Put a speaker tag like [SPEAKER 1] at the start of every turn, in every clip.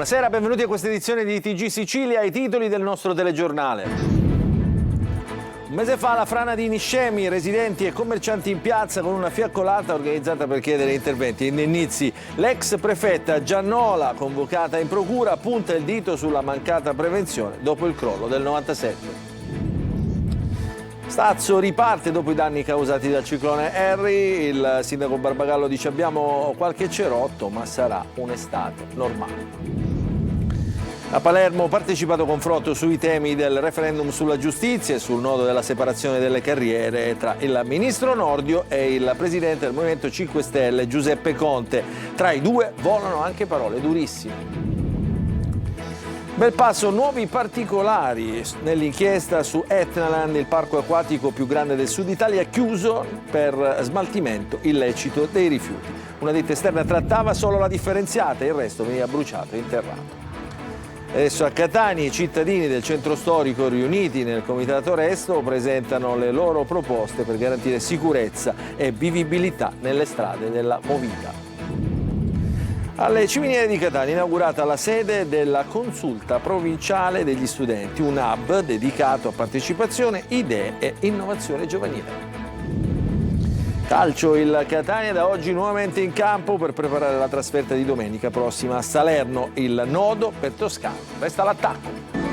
[SPEAKER 1] Buonasera, benvenuti a questa edizione di TG Sicilia, i titoli del nostro telegiornale. Un mese fa la frana di Niscemi, residenti e commercianti in piazza con una fiaccolata organizzata per chiedere interventi e indennizi. L'ex prefetta Giannola, convocata in procura, punta il dito sulla mancata prevenzione dopo il crollo del 97. Stazzo riparte dopo i danni causati dal ciclone Harry. Il sindaco Barbagallo dice: abbiamo qualche cerotto, ma sarà un'estate normale. A Palermo partecipato confronto sui temi del referendum sulla giustizia e sul nodo della separazione delle carriere tra il ministro Nordio e il presidente del Movimento 5 Stelle Giuseppe Conte. Tra i due volano anche parole durissime. Belpasso, nuovi particolari nell'inchiesta su Etnaland, il parco acquatico più grande del sud Italia, chiuso per smaltimento illecito dei rifiuti. Una ditta esterna trattava solo la differenziata e il resto veniva bruciato e interrato. Adesso a Catania i cittadini del centro storico riuniti nel comitato Resto presentano le loro proposte per garantire sicurezza e vivibilità nelle strade della Movita. Alle Ciminiere di Catania è inaugurata la sede della Consulta Provinciale degli Studenti, un hub dedicato a partecipazione, idee e innovazione giovanile. Calcio, il Catania da oggi nuovamente in campo per preparare la trasferta di domenica prossima a Salerno. Il nodo per Toscano resta l'attacco.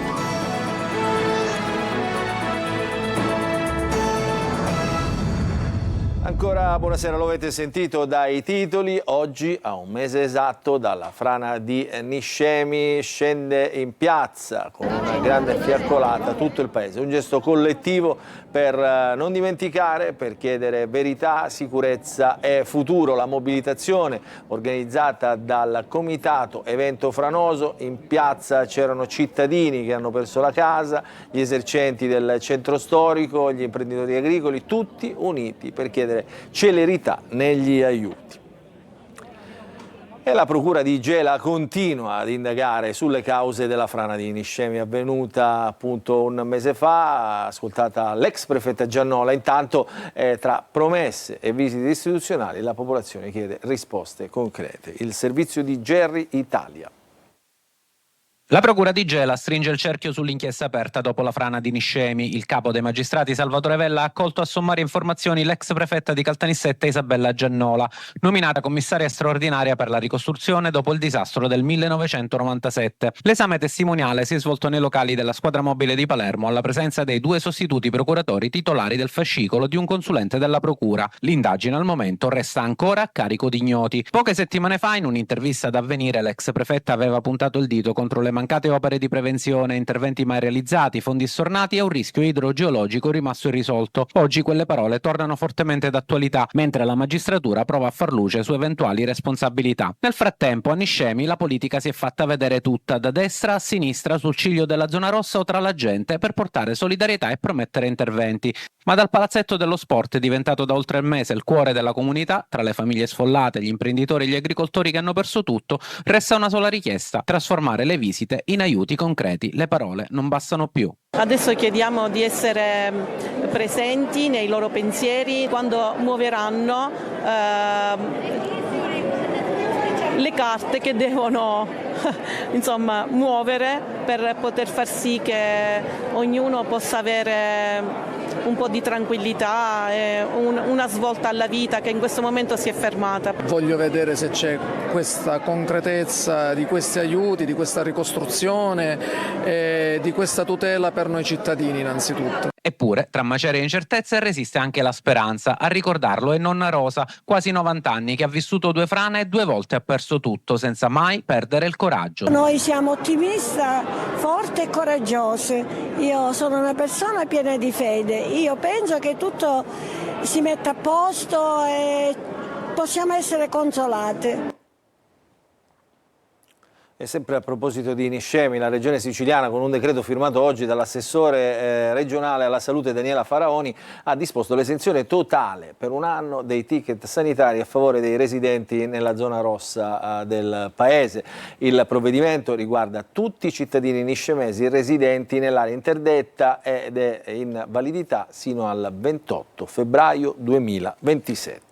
[SPEAKER 1] Ancora buonasera, lo avete sentito dai titoli. Oggi, a un mese esatto dalla frana di Niscemi, scende in piazza con una grande fiaccolata tutto il paese. Un gesto collettivo per non dimenticare, per chiedere verità, sicurezza e futuro. La mobilitazione organizzata dal comitato Evento Franoso. In piazza c'erano cittadini che hanno perso la casa, gli esercenti del centro storico, gli imprenditori agricoli, tutti uniti per chiedere celerità negli aiuti. E la procura di Gela continua ad indagare sulle cause della frana di Niscemi avvenuta appunto un mese fa, ascoltata l'ex prefetta Giannola. Intanto tra promesse e visite istituzionali la popolazione chiede risposte concrete. Il servizio di Gerry Italia.
[SPEAKER 2] La procura di Gela stringe il cerchio sull'inchiesta aperta dopo la frana di Niscemi. Il capo dei magistrati Salvatore Vella ha accolto a sommare informazioni l'ex prefetta di Caltanissetta Isabella Giannola, nominata commissaria straordinaria per la ricostruzione dopo il disastro del 1997. L'esame testimoniale si è svolto nei locali della squadra mobile di Palermo alla presenza dei due sostituti procuratori titolari del fascicolo di un consulente della procura. L'indagine al momento resta ancora a carico di ignoti. Poche settimane fa, in un'intervista ad Avvenire, l'ex prefetta aveva puntato il dito contro le mancate opere di prevenzione, interventi mai realizzati, fondi stornati e un rischio idrogeologico rimasto irrisolto. Oggi quelle parole tornano fortemente d'attualità, mentre la magistratura prova a far luce su eventuali responsabilità. Nel frattempo a Niscemi la politica si è fatta vedere tutta, da destra a sinistra, sul ciglio della zona rossa o tra la gente, per portare solidarietà e promettere interventi. Ma dal palazzetto dello sport è diventato da oltre un mese il cuore della comunità, tra le famiglie sfollate, gli imprenditori e gli agricoltori che hanno perso tutto, resta una sola richiesta: trasformare le visite in aiuti concreti. Le parole non bastano più.
[SPEAKER 3] Adesso chiediamo di essere presenti nei loro pensieri quando muoveranno le carte che devono insomma muovere per poter far sì che ognuno possa avere un po' di tranquillità e una svolta alla vita che in questo momento si è fermata.
[SPEAKER 4] Voglio vedere se c'è questa concretezza di questi aiuti, di questa ricostruzione e di questa tutela per noi cittadini innanzitutto.
[SPEAKER 2] Eppure, tra macerie e incertezze resiste anche la speranza. A ricordarlo è nonna Rosa, quasi 90 anni, che ha vissuto 2 frane e 2 volte ha perso tutto, senza mai perdere il coraggio.
[SPEAKER 5] Noi siamo ottimisti, forti e coraggiose. Io sono una persona piena di fede. Io penso che tutto si metta a posto e possiamo essere consolate.
[SPEAKER 1] E sempre a proposito di Niscemi, la Regione siciliana, con un decreto firmato oggi dall'assessore regionale alla salute Daniela Faraoni, ha disposto l'esenzione totale per un anno dei ticket sanitari a favore dei residenti nella zona rossa del paese. Il provvedimento riguarda tutti i cittadini niscemesi residenti nell'area interdetta ed è in validità sino al 28 febbraio 2027.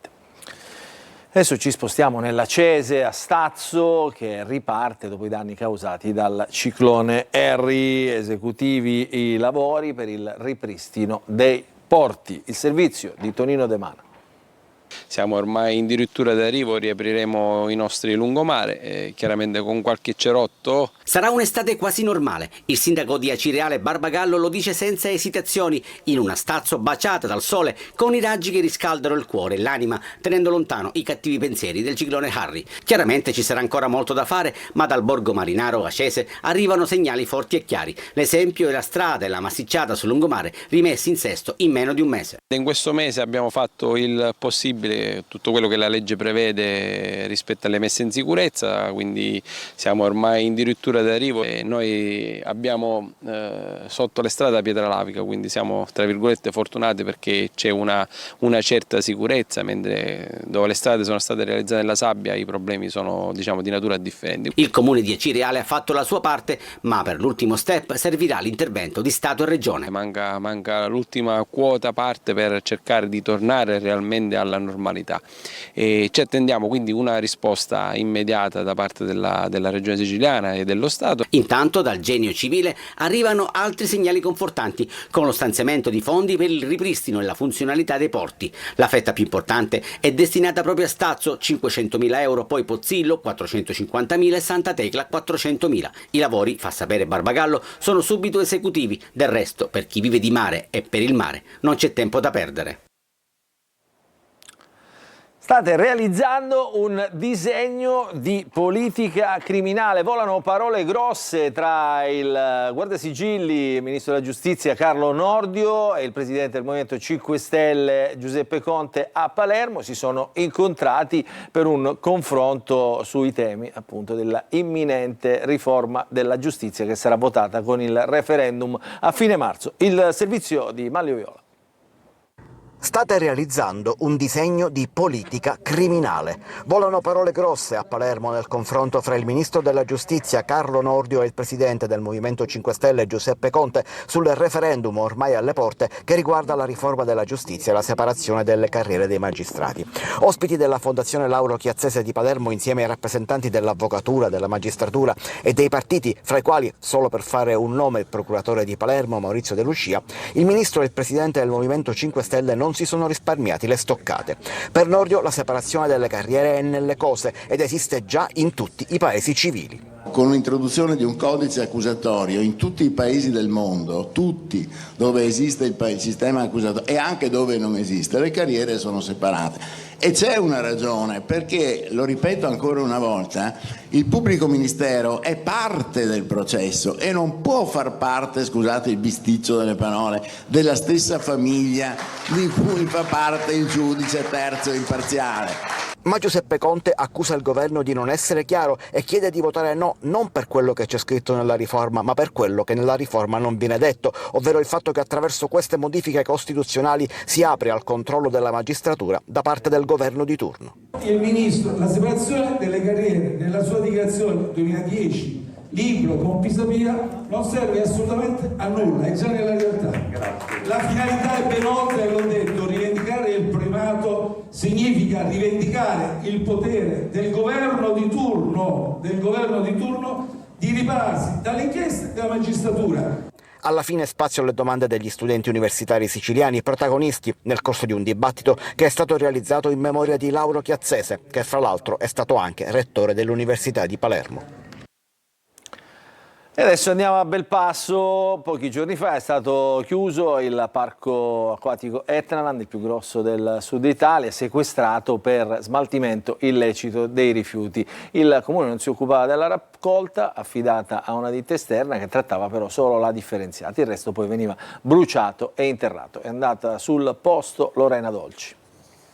[SPEAKER 1] Adesso ci spostiamo nella Cese a Stazzo, che riparte dopo i danni causati dal ciclone Harry. Esecutivi i lavori per il ripristino dei porti. Il servizio di Tonino De Mana.
[SPEAKER 6] Siamo ormai in dirittura d'arrivo, riapriremo i nostri lungomare, chiaramente con qualche cerotto.
[SPEAKER 7] Sarà un'estate quasi normale. Il sindaco di Acireale Barbagallo lo dice senza esitazioni, in una Stazzo baciata dal sole, con i raggi che riscaldano il cuore e l'anima, tenendo lontano i cattivi pensieri del ciclone Harry. Chiaramente ci sarà ancora molto da fare, ma dal borgo marinaro Acese arrivano segnali forti e chiari. L'esempio è la strada e la massicciata sul lungomare rimessi in sesto in meno di un mese.
[SPEAKER 6] In questo mese abbiamo fatto il possibile, tutto quello che la legge prevede rispetto alle messe in sicurezza, quindi siamo ormai in dirittura d'arrivo e noi abbiamo sotto le strade pietra lavica, quindi siamo tra virgolette fortunati perché c'è una certa sicurezza, mentre dove le strade sono state realizzate nella sabbia i problemi sono, diciamo, di natura differente.
[SPEAKER 7] Il comune di Acireale ha fatto la sua parte, ma per l'ultimo step servirà l'intervento di Stato e Regione.
[SPEAKER 6] Manca l'ultima quota parte per cercare di tornare realmente alla normalità e ci attendiamo quindi una risposta immediata da parte della Regione Siciliana e dello Stato.
[SPEAKER 7] Intanto dal Genio Civile arrivano altri segnali confortanti con lo stanziamento di fondi per il ripristino e la funzionalità dei porti. La fetta più importante è destinata proprio a Stazzo, 500.000 euro, poi Pozzillo 450.000 e Santa Tecla 400.000. I lavori, fa sapere Barbagallo, sono subito esecutivi. Del resto, per chi vive di mare e per il mare non c'è tempo da perdere.
[SPEAKER 1] State realizzando un disegno di politica criminale. Volano parole grosse tra il guardasigilli, ministro della giustizia Carlo Nordio e il presidente del Movimento 5 Stelle Giuseppe Conte a Palermo. Si sono incontrati per un confronto sui temi appunto della imminente riforma della giustizia che sarà votata con il referendum a fine marzo. Il servizio di Manlio Viola.
[SPEAKER 8] State realizzando un disegno di politica criminale. Volano parole grosse a Palermo nel confronto fra il ministro della giustizia Carlo Nordio e il presidente del Movimento 5 Stelle Giuseppe Conte sul referendum ormai alle porte che riguarda la riforma della giustizia e la separazione delle carriere dei magistrati. Ospiti della Fondazione Lauro Chiazzese di Palermo insieme ai rappresentanti dell'avvocatura, della magistratura e dei partiti, fra i quali, solo per fare un nome, il procuratore di Palermo Maurizio De Lucia, il ministro e il presidente del Movimento 5 Stelle non si sono risparmiati le stoccate. Per Nordio la separazione delle carriere è nelle cose ed esiste già in tutti i paesi civili.
[SPEAKER 9] Con l'introduzione di un codice accusatorio in tutti i paesi del mondo, tutti dove esiste il sistema accusatorio e anche dove non esiste, le carriere sono separate. E c'è una ragione, perché, lo ripeto ancora una volta, il pubblico ministero è parte del processo e non può far parte, scusate il bisticcio delle parole, della stessa famiglia di cui fa parte il giudice terzo imparziale.
[SPEAKER 8] Ma Giuseppe Conte accusa il governo di non essere chiaro e chiede di votare no, non per quello che c'è scritto nella riforma, ma per quello che nella riforma non viene detto, ovvero il fatto che attraverso queste modifiche costituzionali si apre al controllo della magistratura da parte del governo di turno.
[SPEAKER 10] Il ministro, la separazione delle carriere nella sua dichiarazione 2010, libro con Pisapia, non serve assolutamente a nulla, è già nella realtà. Grazie. La finalità è ben oltre, l'ho detto, rivendicare il primato significa rivendicare il potere del governo di turno di ripararsi dalle inchieste della magistratura.
[SPEAKER 8] Alla fine spazio alle domande degli studenti universitari siciliani, protagonisti nel corso di un dibattito che è stato realizzato in memoria di Lauro Chiazzese, che fra l'altro è stato anche rettore dell'Università di Palermo.
[SPEAKER 1] E adesso andiamo a Belpasso. Pochi giorni fa è stato chiuso il parco acquatico Etnaland, il più grosso del sud Italia, sequestrato per smaltimento illecito dei rifiuti. Il comune non si occupava della raccolta, affidata a una ditta esterna che trattava però solo la differenziata. Il resto poi veniva bruciato e interrato. È andata sul posto Lorena Dolci.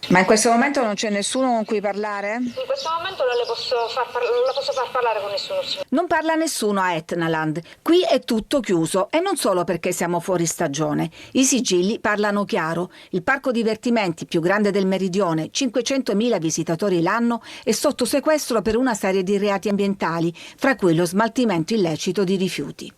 [SPEAKER 11] Ma in questo momento non c'è nessuno con cui parlare?
[SPEAKER 12] In questo momento non la posso far parlare con nessuno.
[SPEAKER 11] Non parla nessuno a Etnaland. Qui è tutto chiuso e non solo perché siamo fuori stagione. I sigilli parlano chiaro. Il parco divertimenti più grande del meridione, 500.000 visitatori l'anno, è sotto sequestro per una serie di reati ambientali, fra cui lo smaltimento illecito di rifiuti.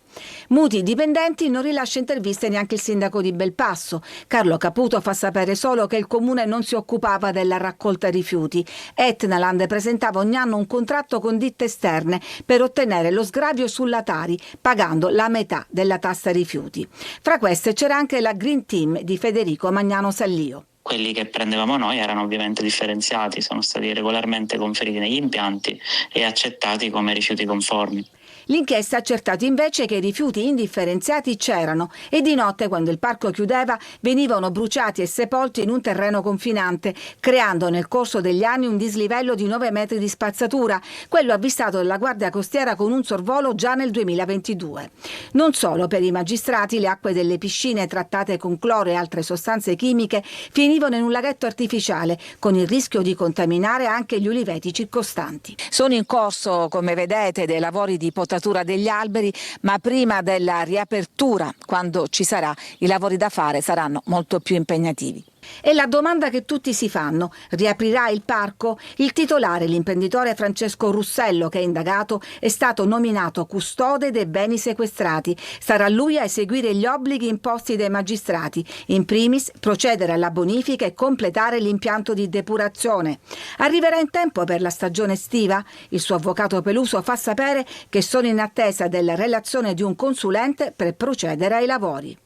[SPEAKER 11] Muti dipendenti non rilascia interviste neanche il sindaco di Belpasso. Carlo Caputo fa sapere solo che il comune non si occupava della raccolta rifiuti. Etnaland presentava ogni anno un contratto con ditte esterne per ottenere lo sgravio sulla Tari, pagando la metà della tassa rifiuti. Fra queste c'era anche la Green Team di Federico Magnano Sallio.
[SPEAKER 13] Quelli che prendevamo noi erano ovviamente differenziati, sono stati regolarmente conferiti negli impianti e accettati come rifiuti conformi.
[SPEAKER 11] L'inchiesta ha accertato invece che i rifiuti indifferenziati c'erano e di notte, quando il parco chiudeva, venivano bruciati e sepolti in un terreno confinante, creando nel corso degli anni un dislivello di 9 metri di spazzatura, quello avvistato dalla Guardia Costiera con un sorvolo già nel 2022. Non solo, per i magistrati le acque delle piscine trattate con cloro e altre sostanze chimiche finivano in un laghetto artificiale, con il rischio di contaminare anche gli uliveti circostanti. Sono in corso, come vedete, dei lavori di potatura degli alberi, ma prima della riapertura, quando ci sarà, i lavori da fare saranno molto più impegnativi. E la domanda che tutti si fanno: riaprirà il parco? Il titolare, l'imprenditore Francesco Russello, che è indagato, è stato nominato custode dei beni sequestrati. Sarà lui a eseguire gli obblighi imposti dai magistrati, in primis procedere alla bonifica e completare l'impianto di depurazione. Arriverà in tempo per la stagione estiva? Il suo avvocato Peluso fa sapere che sono in attesa della relazione di un consulente per procedere ai lavori.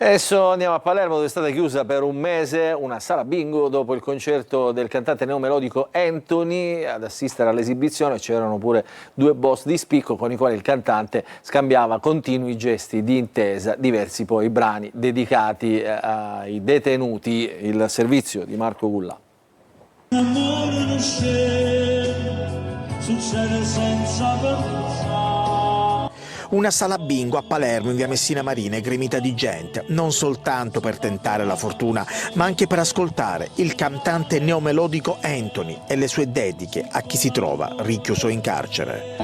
[SPEAKER 1] Adesso andiamo a Palermo, dove è stata chiusa per un mese una sala bingo dopo il concerto del cantante neomelodico Anthony. Ad assistere all'esibizione c'erano pure 2 boss di spicco con i quali il cantante scambiava continui gesti di intesa, diversi poi brani dedicati ai detenuti. Il servizio di Marco Gullà.
[SPEAKER 14] L'amore non c'è, succede senza pensare.
[SPEAKER 15] Una sala bingo a Palermo in via Messina Marina è gremita di gente, non soltanto per tentare la fortuna, ma anche per ascoltare il cantante neomelodico Anthony e le sue dediche a chi si trova richiuso in carcere.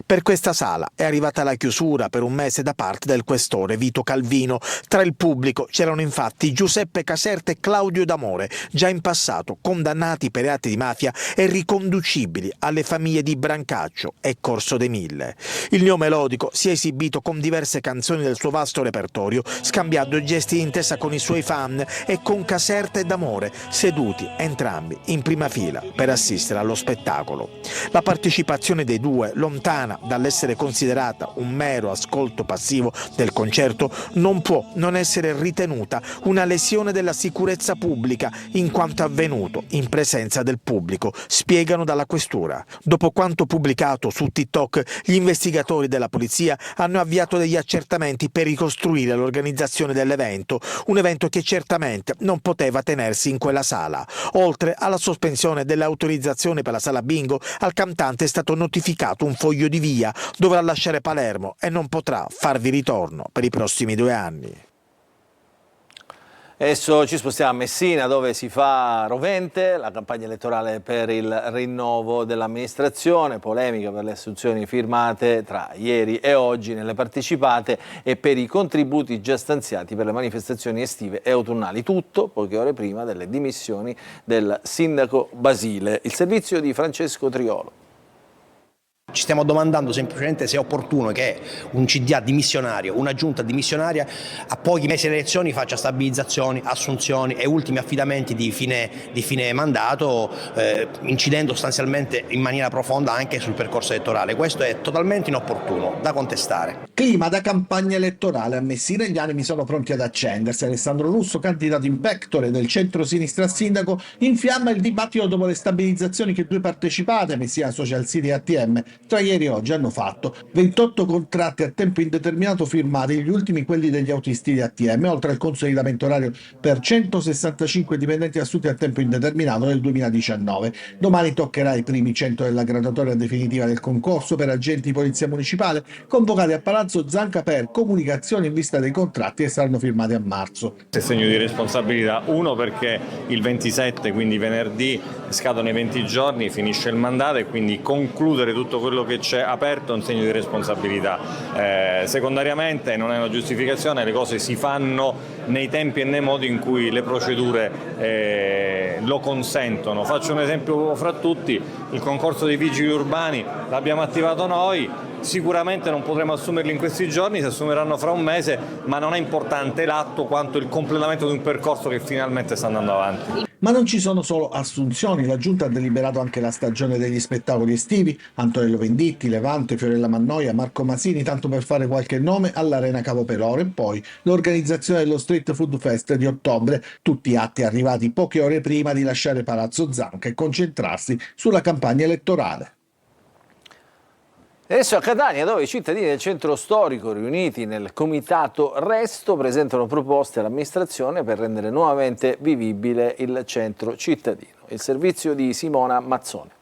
[SPEAKER 15] Per questa sala è arrivata la chiusura per un mese da parte del questore Vito Calvino. Tra il pubblico c'erano infatti Giuseppe Caserta e Claudio D'Amore, già in passato condannati per reati di mafia e riconducibili alle famiglie di Brancaccio e Corso dei Mille. Il neomelodico si è esibito con diverse canzoni del suo vasto repertorio, scambiando gesti di intesa con i suoi fan e con Caserta e D'Amore, seduti entrambi in prima fila per assistere allo spettacolo. La partecipazione dei due, lontana dall'essere considerata un mero ascolto passivo del concerto, non può non essere ritenuta una lesione della sicurezza pubblica in quanto avvenuto in presenza del pubblico, spiegano dalla questura. Dopo quanto pubblicato su TikTok, gli investigatori della polizia hanno avviato degli accertamenti per ricostruire l'organizzazione dell'evento, un evento che certamente non poteva tenersi in quella sala. Oltre alla sospensione dell'autorizzazione per la sala bingo, al cantante è stato notificato un foglio di via, dovrà lasciare Palermo e non potrà farvi ritorno per i prossimi 2 anni.
[SPEAKER 1] Adesso ci spostiamo a Messina, dove si fa rovente la campagna elettorale per il rinnovo dell'amministrazione, polemica per le assunzioni firmate tra ieri e oggi nelle partecipate e per i contributi già stanziati per le manifestazioni estive e autunnali. Tutto poche ore prima delle dimissioni del sindaco Basile. Il servizio di Francesco Triolo.
[SPEAKER 16] Ci stiamo domandando semplicemente se è opportuno che un CDA dimissionario, una giunta dimissionaria a pochi mesi dalle elezioni faccia stabilizzazioni, assunzioni e ultimi affidamenti di fine mandato, incidendo sostanzialmente in maniera profonda anche sul percorso elettorale. Questo è totalmente inopportuno, da contestare.
[SPEAKER 17] Clima da campagna elettorale a Messina, gli animi sono pronti ad accendersi. Alessandro Russo, candidato in pectore del centro-sinistra a sindaco, infiamma il dibattito dopo le stabilizzazioni che 2 partecipate, Messina Social City e ATM, tra ieri e oggi hanno fatto. 28 contratti a tempo indeterminato firmati, gli ultimi quelli degli autisti di ATM, oltre al consolidamento orario per 165 dipendenti assunti a tempo indeterminato nel 2019. Domani toccherà i primi 100 della graduatoria definitiva del concorso per agenti di polizia municipale, convocati a Palazzo Zanca per comunicazioni in vista dei contratti che saranno firmati a marzo.
[SPEAKER 18] È segno di responsabilità, uno perché il 27, quindi venerdì, scadono i 20 giorni, finisce il mandato, e quindi concludere tutto quello che c'è aperto è un segno di responsabilità. Secondariamente non è una giustificazione, le cose si fanno nei tempi e nei modi in cui le procedure lo consentono. Faccio un esempio fra tutti: il concorso dei vigili urbani l'abbiamo attivato noi. Sicuramente non potremo assumerli in questi giorni, si assumeranno fra un mese, ma non è importante l'atto quanto il completamento di un percorso che finalmente sta andando avanti.
[SPEAKER 17] Ma non ci sono solo assunzioni, la Giunta ha deliberato anche la stagione degli spettacoli estivi. Antonello Venditti, Levante, Fiorella Mannoia, Marco Masini, tanto per fare qualche nome, all'Arena Capo Peloro, e poi l'organizzazione dello Street Food Fest di ottobre, tutti atti arrivati poche ore prima di lasciare Palazzo Zanca e concentrarsi sulla campagna elettorale.
[SPEAKER 1] Adesso a Catania, dove i cittadini del centro storico riuniti nel comitato Resto presentano proposte all'amministrazione per rendere nuovamente vivibile il centro cittadino. Il servizio di Simona Mazzone.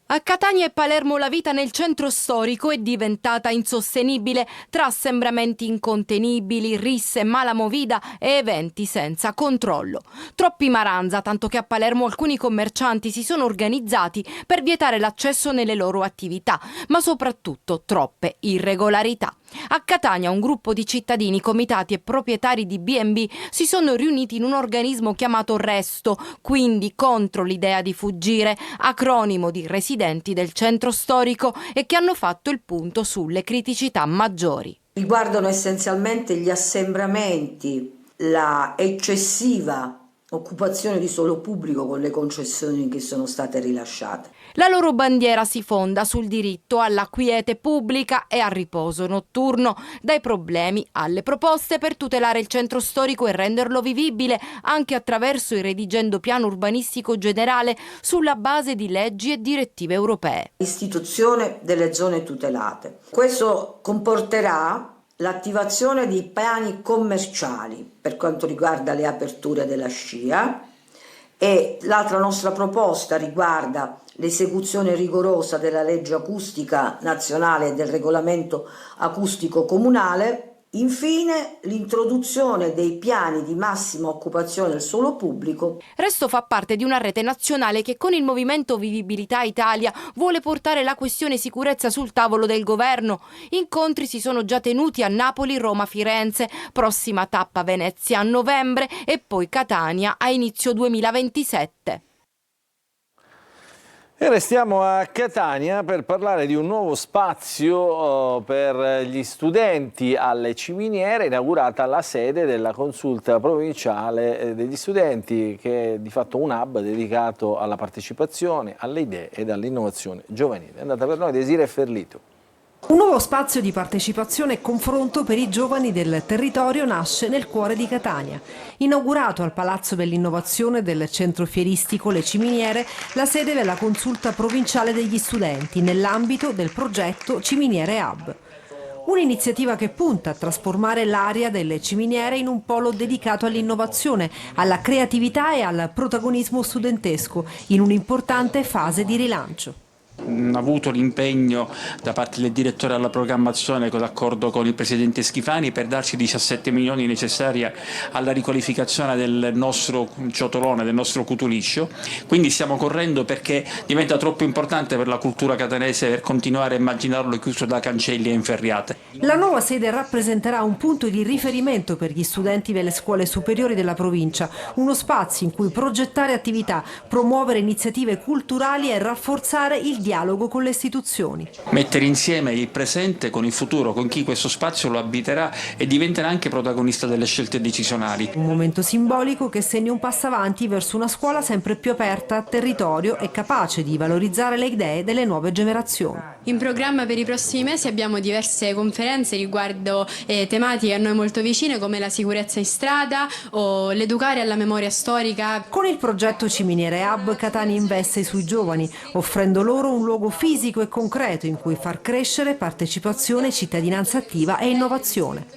[SPEAKER 19] A Catania e Palermo la vita nel centro storico è diventata insostenibile tra assembramenti incontenibili, risse, mala movida e eventi senza controllo. Troppi maranza, tanto che a Palermo alcuni commercianti si sono organizzati per vietare l'accesso nelle loro attività, ma soprattutto troppe irregolarità. A Catania un gruppo di cittadini, comitati e proprietari di B&B si sono riuniti in un organismo chiamato Resto, quindi contro l'idea di fuggire, acronimo di residenti del centro storico, e che hanno fatto il punto sulle criticità maggiori.
[SPEAKER 20] Riguardano essenzialmente gli assembramenti, la eccessiva occupazione di suolo pubblico con le concessioni che sono state rilasciate.
[SPEAKER 19] La loro bandiera si fonda sul diritto alla quiete pubblica e al riposo notturno, dai problemi alle proposte per tutelare il centro storico e renderlo vivibile anche attraverso il redigendo piano urbanistico generale sulla base di leggi e direttive europee.
[SPEAKER 20] Istituzione delle zone tutelate. Questo comporterà l'attivazione di piani commerciali per quanto riguarda le aperture della SCIA, e l'altra nostra proposta riguarda l'esecuzione rigorosa della legge acustica nazionale e del regolamento acustico comunale. Infine, l'introduzione dei piani di massima occupazione del suolo pubblico.
[SPEAKER 19] Resto fa parte di una rete nazionale che con il movimento Vivibilità Italia vuole portare la questione sicurezza sul tavolo del governo. Incontri si sono già tenuti a Napoli, Roma, Firenze, prossima tappa Venezia a novembre e poi Catania a inizio 2027.
[SPEAKER 1] E restiamo a Catania per parlare di un nuovo spazio per gli studenti alle ciminiere, inaugurata la sede della consulta provinciale degli studenti, che è di fatto un hub dedicato alla partecipazione, alle idee ed all'innovazione giovanile. È andata per noi Desiree Ferlito.
[SPEAKER 21] Un nuovo spazio di partecipazione e confronto per i giovani del territorio nasce nel cuore di Catania. Inaugurato al Palazzo dell'Innovazione del centro fieristico Le Ciminiere, la sede della consulta provinciale degli studenti nell'ambito del progetto Ciminiere Hub. Un'iniziativa che punta a trasformare l'area delle ciminiere in un polo dedicato all'innovazione, alla creatività e al protagonismo studentesco, in un'importante fase di rilancio.
[SPEAKER 22] Avuto l'impegno da parte del direttore alla programmazione, d'accordo con il presidente Schifani, per darci 17 milioni necessari alla riqualificazione del nostro ciotolone, del nostro cutuliscio. Quindi stiamo correndo perché diventa troppo importante per la cultura catanese per continuare a immaginarlo chiuso da cancelli e inferriate.
[SPEAKER 21] La nuova sede rappresenterà un punto di riferimento per gli studenti delle scuole superiori della provincia, uno spazio in cui progettare attività, promuovere iniziative culturali e rafforzare il dialogo con le istituzioni.
[SPEAKER 22] Mettere insieme il presente con il futuro, con chi questo spazio lo abiterà e diventerà anche protagonista delle scelte decisionali.
[SPEAKER 21] Un momento simbolico che segna un passo avanti verso una scuola sempre più aperta a territorio e capace di valorizzare le idee delle nuove generazioni.
[SPEAKER 23] In programma per i prossimi mesi abbiamo diverse conferenze riguardo tematiche a noi molto vicine, come la sicurezza in strada o l'educare alla memoria storica.
[SPEAKER 21] Con il progetto Ciminiere Hub, Catania investe sui giovani, offrendo loro un luogo fisico e concreto in cui far crescere partecipazione, cittadinanza attiva e innovazione.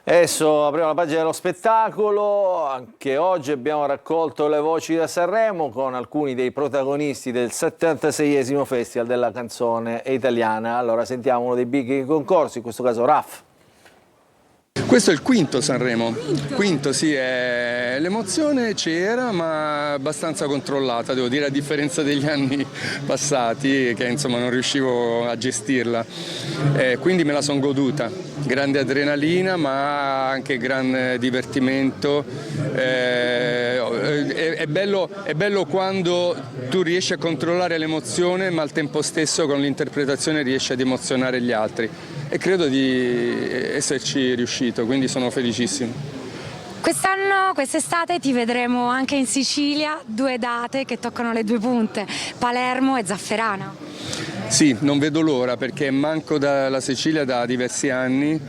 [SPEAKER 1] Adesso apriamo la pagina dello spettacolo. Anche oggi abbiamo raccolto le voci da Sanremo con alcuni dei protagonisti del 76esimo Festival della canzone italiana. Allora sentiamo uno dei big concorsi, in questo caso Raff.
[SPEAKER 2] Questo è il quinto Sanremo. Quinto, sì, l'emozione c'era, ma abbastanza controllata, devo dire, a differenza degli anni passati, che insomma non riuscivo a gestirla. Quindi me la sono goduta. Grande adrenalina, ma anche gran divertimento. È bello quando tu riesci a controllare l'emozione, ma al tempo stesso con l'interpretazione riesci ad emozionare gli altri. E credo di esserci riuscito, quindi sono felicissimo.
[SPEAKER 3] Quest'anno, quest'estate ti vedremo anche in Sicilia, 2 date che toccano le 2 punte, Palermo e Zafferana.
[SPEAKER 2] Sì, non vedo l'ora perché manco dalla Sicilia da diversi anni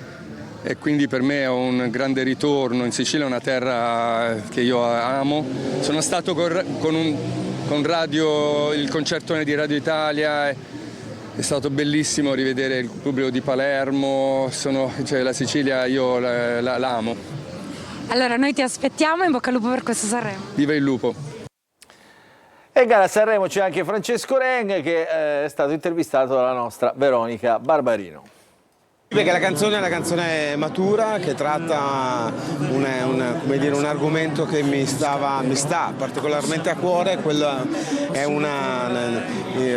[SPEAKER 2] e quindi per me è un grande ritorno. In Sicilia è una terra che io amo. Sono stato con radio, il concertone di Radio Italia. È stato bellissimo rivedere il pubblico di Palermo, la Sicilia io la amo.
[SPEAKER 3] Allora noi ti aspettiamo, in bocca al lupo per questo Sanremo.
[SPEAKER 2] Viva il lupo!
[SPEAKER 1] E gara a Sanremo c'è anche Francesco Reng che è stato intervistato dalla nostra Veronica Barbarino.
[SPEAKER 4] Perché la canzone è una canzone matura che tratta un argomento che mi sta particolarmente a cuore, quella è una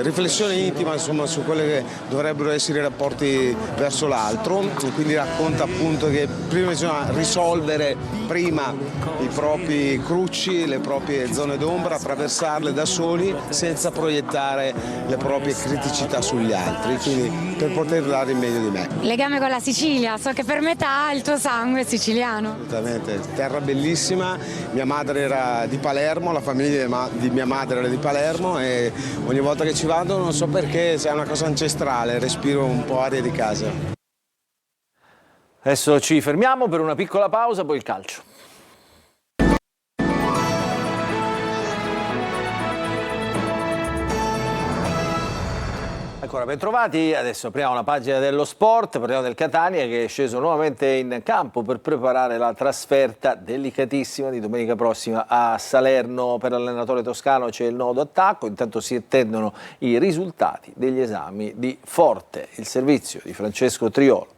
[SPEAKER 4] riflessione intima insomma, su quelli che dovrebbero essere i rapporti verso l'altro, quindi racconta appunto che prima bisogna risolvere i propri crucci, le proprie zone d'ombra, attraversarle da soli senza proiettare le proprie criticità sugli altri, quindi per poter dare il meglio di me.
[SPEAKER 3] Legame con la Sicilia, so che per metà il tuo sangue è siciliano.
[SPEAKER 4] Assolutamente, terra bellissima, mia madre era di Palermo, la famiglia di mia madre era di Palermo e ogni volta che ci vado non so perché, è una cosa ancestrale, respiro un po' aria di casa.
[SPEAKER 1] Adesso ci fermiamo per una piccola pausa, poi il calcio. Ancora ben trovati, adesso apriamo la pagina dello sport, parliamo del Catania che è sceso nuovamente in campo per preparare la trasferta delicatissima di domenica prossima a Salerno. Per l'allenatore toscano c'è il nodo attacco, intanto si attendono i risultati degli esami di Forte, il servizio di Francesco Triolo.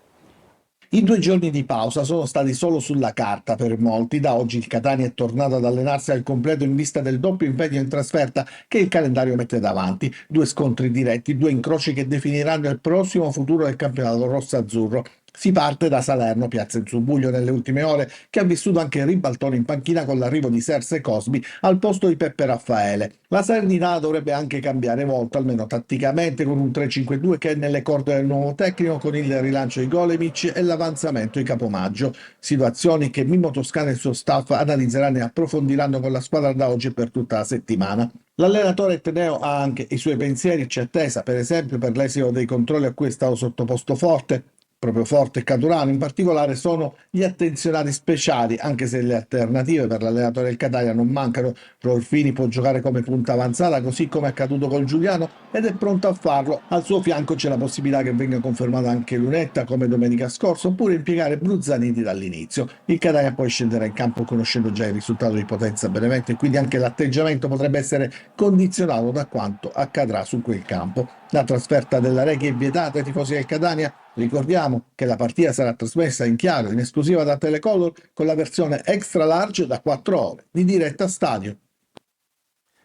[SPEAKER 17] I 2 giorni di pausa sono stati solo sulla carta per molti. Da oggi il Catania è tornato ad allenarsi al completo in vista del doppio impegno in trasferta che il calendario mette davanti. 2 scontri diretti, 2 incroci che definiranno il prossimo futuro del campionato rosso-azzurro. Si parte da Salerno, piazza in subbuglio nelle ultime ore, che ha vissuto anche il ribaltone in panchina con l'arrivo di Serse Cosbi al posto di Peppe Raffaele. La Salernitana dovrebbe anche cambiare volta, almeno tatticamente, con un 3-5-2 che è nelle corde del nuovo tecnico, con il rilancio di Golemic e l'avanzamento di Capomaggio. Situazioni che Mimmo Toscano e il suo staff analizzeranno e approfondiranno con la squadra da oggi per tutta la settimana. L'allenatore etneo ha anche i suoi pensieri, c'è attesa per esempio per l'esito dei controlli a cui è stato sottoposto Forte. Proprio Forte e Caturano in particolare sono gli attenzionati speciali, anche se le alternative per l'allenatore del Catania non mancano. Rolfini può giocare come punta avanzata, così come è accaduto col Giuliano, ed è pronto a farlo. Al suo fianco c'è la possibilità che venga confermata anche Lunetta come domenica scorsa, oppure impiegare Bruzzaniti dall'inizio. Il Catania poi scenderà in campo conoscendo già il risultato di Potenza Benevento e quindi anche l'atteggiamento potrebbe essere condizionato da quanto accadrà su quel campo. La trasferta della Rechi è vietata ai tifosi del Catania. Ricordiamo che la partita sarà trasmessa in chiaro, in esclusiva da Telecolor, con la versione extra large da 4 ore, di diretta stadio.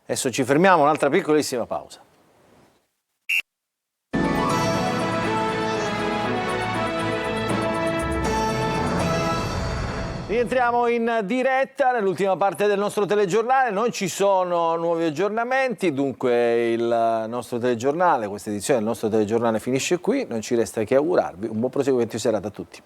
[SPEAKER 1] Adesso ci fermiamo, un'altra piccolissima pausa. Rientriamo in diretta nell'ultima parte del nostro telegiornale, non ci sono nuovi aggiornamenti, dunque il nostro telegiornale, questa edizione del nostro telegiornale finisce qui, non ci resta che augurarvi un buon proseguimento di serata a tutti.